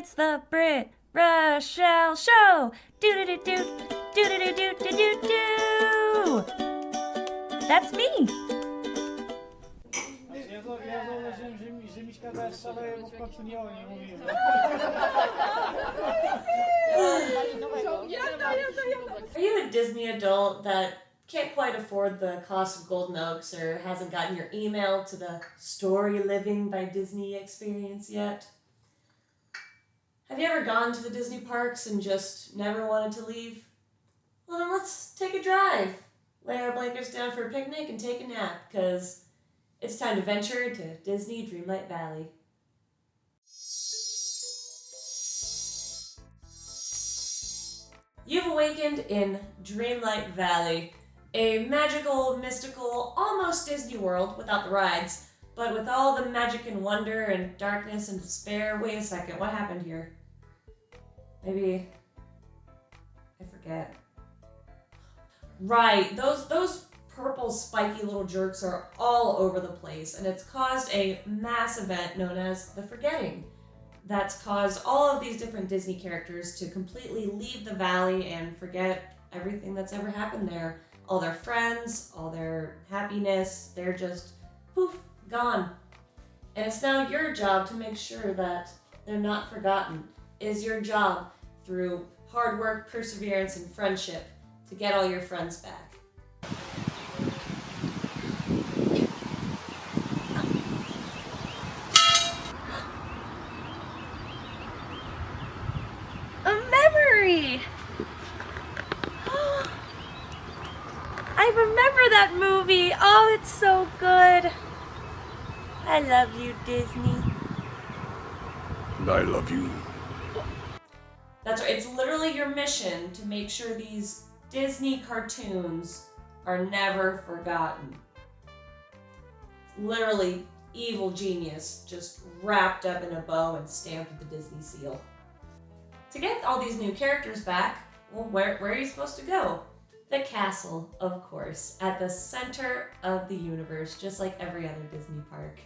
It's the Britt Rochelle Show. Do-do-do-do, do-do-do-do-do-do-do. That's me. Ja zauważyłem, że Miśka daje szaleje, bo w końcu nie o niej mówiłem. Are you a Disney adult that can't quite afford the cost of Golden Oaks or hasn't gotten your email to the Story Living by Disney experience yet? Have you ever gone to the Disney parks and just never wanted to leave? Well, then let's take a drive. Lay our blankets down for a picnic and take a nap, because it's time to venture to Disney Dreamlight Valley. You've awakened in Dreamlight Valley, a magical, mystical, almost Disney world without the rides, but with all the magic and wonder and darkness and despair. Wait a second, what happened here? Maybe I forget. Right, those purple spiky little jerks are all over the place, and it's caused a mass event known as the Forgetting. That's caused all of these different Disney characters to completely leave the valley and forget everything that's ever happened there. All their friends, all their happiness, they're just poof, gone. And it's now your job to make sure that they're not forgotten. It is your job, through hard work, perseverance, and friendship, to get all your friends back. A memory! I remember that movie. Oh, it's so good. I love you, Disney. And I love you. That's right, it's literally your mission to make sure these Disney cartoons are never forgotten. Literally evil genius just wrapped up in a bow and stamped with the Disney seal. To get all these new characters back, well, where are you supposed to go? The castle, of course, at the center of the universe, just like every other Disney park.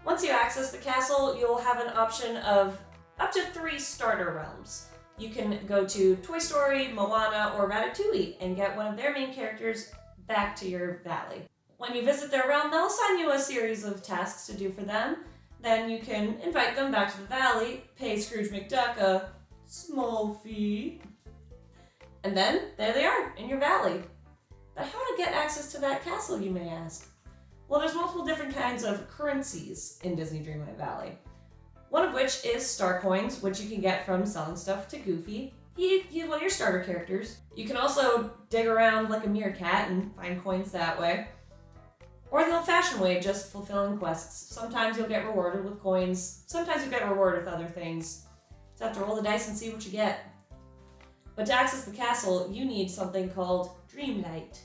Once you access the castle, you'll have an option of up to 3 starter realms. You can go to Toy Story, Moana, or Ratatouille and get one of their main characters back to your valley. When you visit their realm, they'll assign you a series of tasks to do for them. Then you can invite them back to the valley, pay Scrooge McDuck a small fee, and then there they are in your valley. But how to get access to that castle, you may ask? Well, there's multiple different kinds of currencies in Disney Dreamlight Valley. One of which is star coins, which you can get from selling stuff to Goofy. He's one of your starter characters. You can also dig around like a meerkat and find coins that way. Or the old-fashioned way, just fulfilling quests. Sometimes you'll get rewarded with coins, sometimes you'll get rewarded with other things. Just have to roll the dice and see what you get. But to access the castle, you need something called Dreamlight.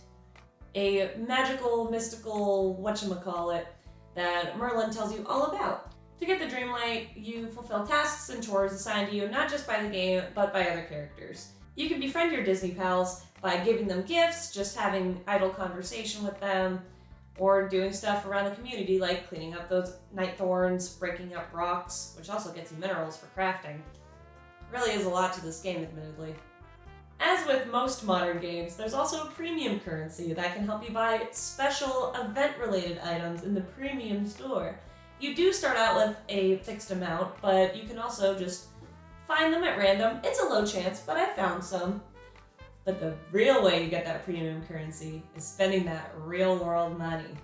A magical, mystical, whatchamacallit, that Merlin tells you all about. To get the Dreamlight, you fulfill tasks and chores assigned to you not just by the game, but by other characters. You can befriend your Disney pals by giving them gifts, just having idle conversation with them, or doing stuff around the community like cleaning up those night thorns, breaking up rocks, which also gets you minerals for crafting. Really is a lot to this game, admittedly. As with most modern games, there's also a premium currency that can help you buy special event-related items in the premium store. You do start out with a fixed amount, but you can also just find them at random. It's a low chance, but I found some. But the real way you get that premium currency is spending that real-world money.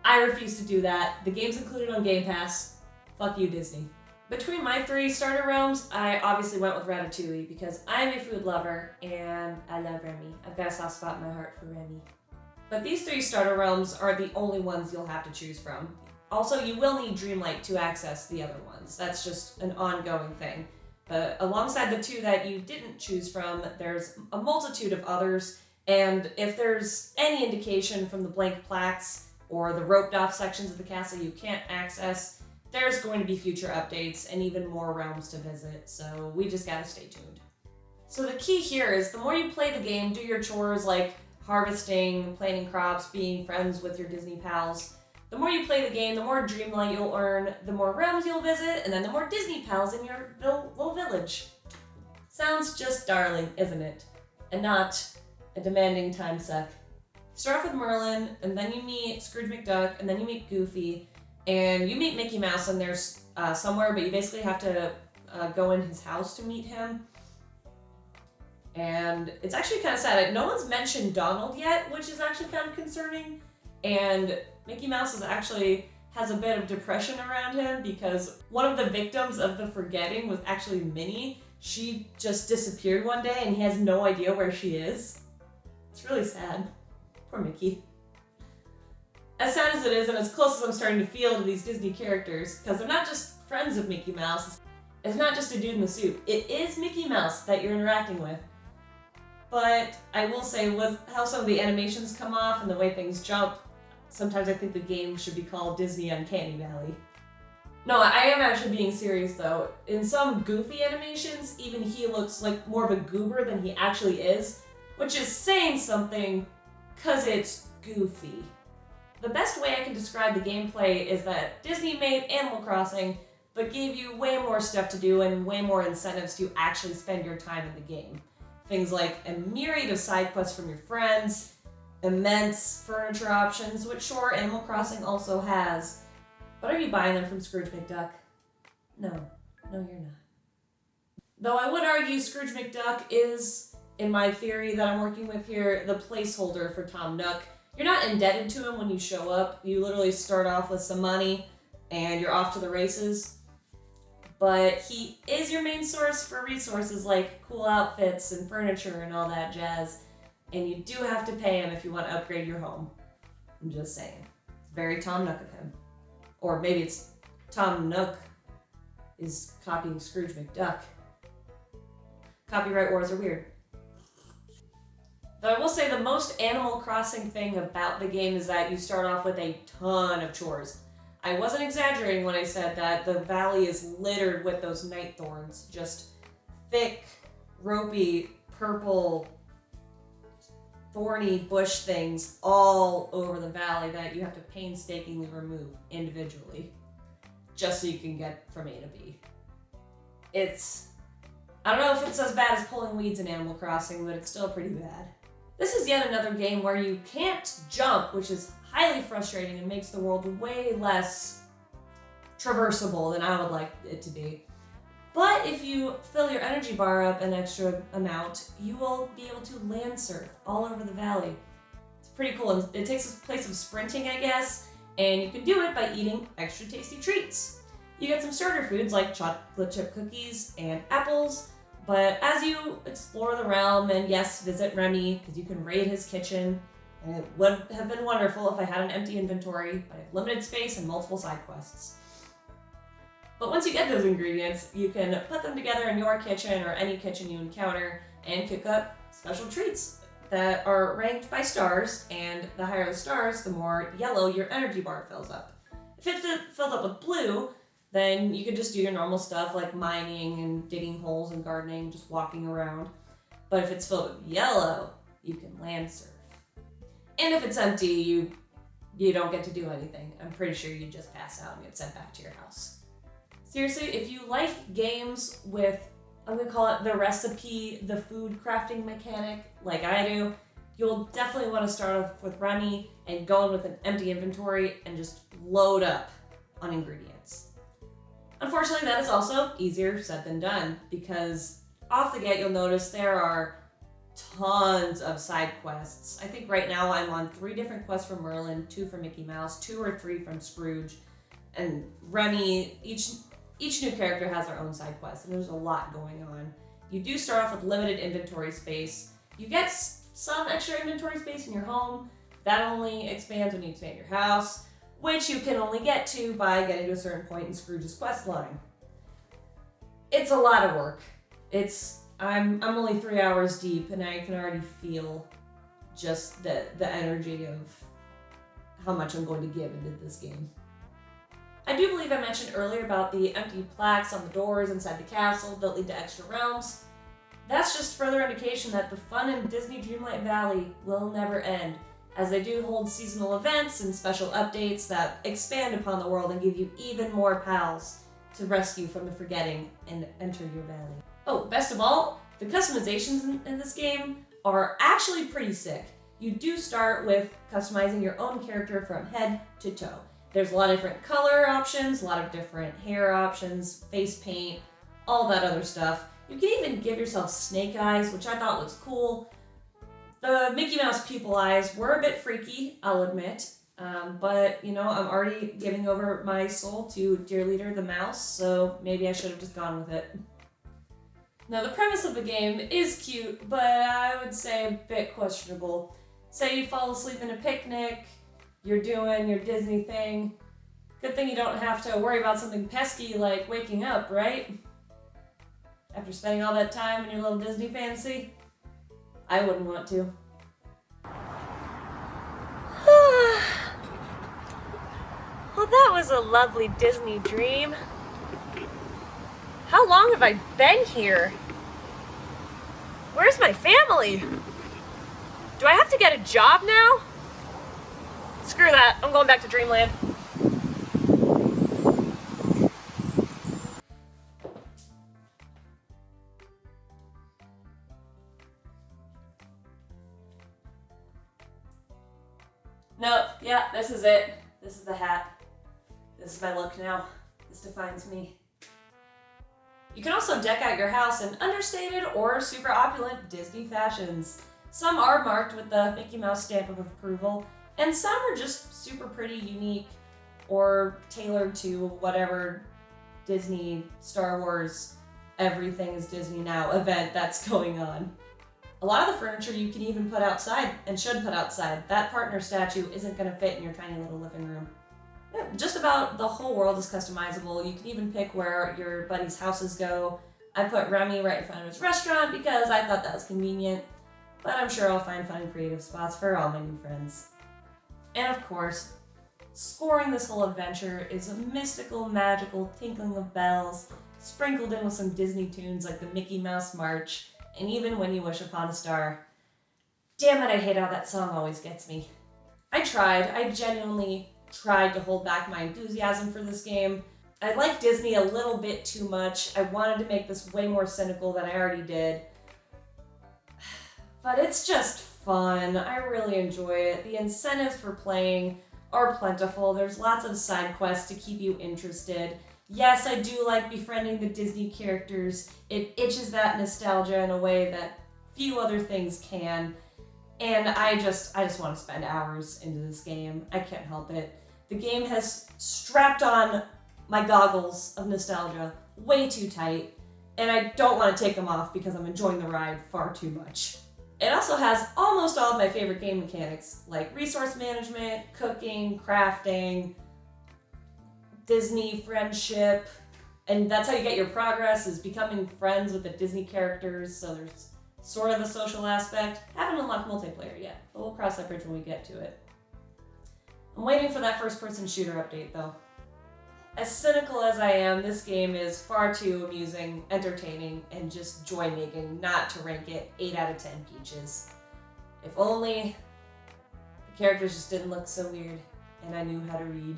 I refuse to do that. The game's included on Game Pass. Fuck you, Disney. Between my 3 starter realms, I obviously went with Ratatouille because I'm a food lover and I love Remy. I've got a soft spot in my heart for Remy. But these 3 starter realms are the only ones you'll have to choose from. Also, you will need Dreamlight to access the other ones. That's just an ongoing thing. But alongside the 2 that you didn't choose from, there's a multitude of others. And if there's any indication from the blank plaques or the roped off sections of the castle you can't access, there's going to be future updates and even more realms to visit. So we just gotta stay tuned. So the key here is the more you play the game, do your chores like harvesting, planting crops, being friends with your Disney pals, The more you play the game, the more Dreamlight you'll earn, the more realms you'll visit, and then the more Disney pals in your little village. Sounds just darling, isn't it? And not a demanding time suck. Start off with Merlin, and then you meet Scrooge McDuck, and then you meet Goofy, and you meet Mickey Mouse in there somewhere, but you basically have to go in his house to meet him. And it's actually kind of sad. No one's mentioned Donald yet, which is actually kind of concerning. And Mickey Mouse has a bit of depression around him because one of the victims of the forgetting was actually Minnie. She just disappeared one day and he has no idea where she is. It's really sad. Poor Mickey. As sad as it is, and as close as I'm starting to feel to these Disney characters, because they're not just friends of Mickey Mouse, it's not just a dude in the suit. It is Mickey Mouse that you're interacting with. But I will say, with how some of the animations come off and the way things jump, sometimes I think the game should be called Disney Uncanny Valley. No, I am actually being serious though. In some Goofy animations, even he looks like more of a goober than he actually is, which is saying something, cause it's Goofy. The best way I can describe the gameplay is that Disney made Animal Crossing, but gave you way more stuff to do and way more incentives to actually spend your time in the game. Things like a myriad of side quests from your friends, immense furniture options, which sure, Animal Crossing also has. But are you buying them from Scrooge McDuck? No, you're not. Though I would argue Scrooge McDuck is, in my theory that I'm working with here, the placeholder for Tom Nook. You're not indebted to him when you show up. You literally start off with some money and you're off to the races. But he is your main source for resources like cool outfits and furniture and all that jazz. And you do have to pay him if you want to upgrade your home. I'm just saying. It's very Tom Nook of him. Or maybe it's Tom Nook is copying Scrooge McDuck. Copyright wars are weird. Though I will say the most Animal Crossing thing about the game is that you start off with a ton of chores. I wasn't exaggerating when I said that the valley is littered with those night thorns. Just thick, ropey, purple, thorny bush things all over the valley that you have to painstakingly remove individually just so you can get from A to B. I don't know if it's as bad as pulling weeds in Animal Crossing, but it's still pretty bad. This is yet another game where you can't jump, which is highly frustrating and makes the world way less traversable than I would like it to be. But if you fill your energy bar up an extra amount, you will be able to land surf all over the valley. It's pretty cool. It takes the place of sprinting, I guess, and you can do it by eating extra tasty treats. You get some starter foods like chocolate chip cookies and apples, but as you explore the realm and yes, visit Remy, because you can raid his kitchen, and it would have been wonderful if I had an empty inventory, but I have limited space and multiple side quests. But once you get those ingredients, you can put them together in your kitchen or any kitchen you encounter and cook up special treats that are ranked by stars, and the higher the stars, the more yellow your energy bar fills up. If it's filled up with blue, then you can just do your normal stuff like mining and digging holes and gardening, just walking around. But if it's filled with yellow, you can land surf. And if it's empty, you don't get to do anything. I'm pretty sure you just pass out and get sent back to your house. Seriously, if you like games with, I'm gonna call it the recipe, the food crafting mechanic, like I do, you'll definitely want to start off with Remy and go in with an empty inventory and just load up on ingredients. Unfortunately, that is also easier said than done, because off the get you'll notice there are tons of side quests. I think right now I'm on 3 different quests from Merlin, 2 from Mickey Mouse, 2 or 3 from Scrooge, and Remy. Each new character has their own side quest, and there's a lot going on. You do start off with limited inventory space. You get some extra inventory space in your home. That only expands when you expand your house, which you can only get to by getting to a certain point in Scrooge's quest line. It's a lot of work. I'm only 3 hours deep, and I can already feel just the energy of how much I'm going to give into this game. I do believe I mentioned earlier about the empty plaques on the doors inside the castle that lead to extra realms. That's just further indication that the fun in Disney Dreamlight Valley will never end, as they do hold seasonal events and special updates that expand upon the world and give you even more pals to rescue from the forgetting and enter your valley. Oh, best of all, the customizations in this game are actually pretty sick. You do start with customizing your own character from head to toe. There's a lot of different color options, a lot of different hair options, face paint, all that other stuff. You can even give yourself snake eyes, which I thought was cool. The Mickey Mouse pupil eyes were a bit freaky, I'll admit. But, you know, I'm already giving over my soul to Dear Leader the Mouse, so maybe I should have just gone with it. Now, the premise of the game is cute, but I would say a bit questionable. Say you fall asleep in a picnic, you're doing your Disney thing. Good thing you don't have to worry about something pesky like waking up, right? After spending all that time in your little Disney fantasy? I wouldn't want to. Well, that was a lovely Disney dream. How long have I been here? Where's my family? Do I have to get a job now? Screw that, I'm going back to Dreamland. Nope, yeah, this is it. This is the hat. This is my look now. This defines me. You can also deck out your house in understated or super opulent Disney fashions. Some are marked with the Mickey Mouse stamp of approval, and some are just super pretty, unique, or tailored to whatever Disney, Star Wars, everything is Disney now event that's going on. A lot of the furniture you can even put outside, and should put outside. That partner statue isn't going to fit in your tiny little living room. Yeah, just about the whole world is customizable. You can even pick where your buddies' houses go. I put Remy right in front of his restaurant because I thought that was convenient, but I'm sure I'll find fun and creative spots for all my new friends. And of course, scoring this whole adventure is a mystical, magical tinkling of bells, sprinkled in with some Disney tunes like the Mickey Mouse March, and even When You Wish Upon a Star. Damn it, I hate how that song always gets me. I genuinely tried to hold back my enthusiasm for this game. I like Disney a little bit too much. I wanted to make this way more cynical than I already did. But it's just fun. I really enjoy it. The incentives for playing are plentiful. There's lots of side quests to keep you interested. Yes, I do like befriending the Disney characters. It itches that nostalgia in a way that few other things can. And I just want to spend hours into this game. I can't help it. The game has strapped on my goggles of nostalgia way too tight, and I don't want to take them off because I'm enjoying the ride far too much. It also has almost all of my favorite game mechanics, like resource management, cooking, crafting, Disney friendship, and that's how you get your progress, is becoming friends with the Disney characters, so there's sort of a social aspect. Haven't unlocked multiplayer yet, but we'll cross that bridge when we get to it. I'm waiting for that first-person shooter update, though. As cynical as I am, this game is far too amusing, entertaining, and just joy-making not to rank it 8 out of 10 peaches. If only the characters just didn't look so weird, and I knew how to read.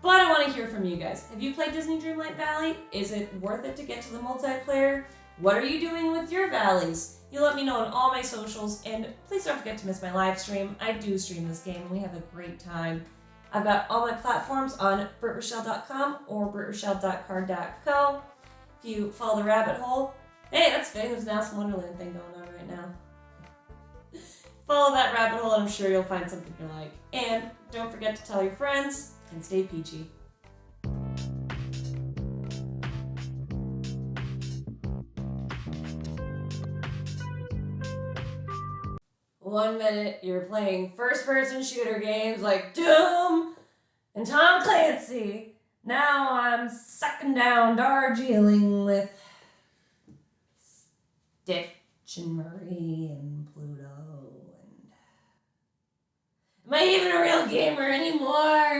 But I want to hear from you guys. Have you played Disney Dreamlight Valley? Is it worth it to get to the multiplayer? What are you doing with your valleys? You let me know on all my socials, and please don't forget to miss my live stream. I do stream this game, and we have a great time. I've got all my platforms on BrittRochelle.com or BrittRochelle.card.co. If you follow the rabbit hole, hey, that's fitting. There's an Alice in Wonderland thing going on right now. Follow that rabbit hole, and I'm sure you'll find something you like. And don't forget to tell your friends, and stay peachy. 1 minute you're playing first-person shooter games like Doom and Tom Clancy. Now I'm sucking down Darjeeling with Stitch and Marie and Pluto. And am I even a real gamer anymore?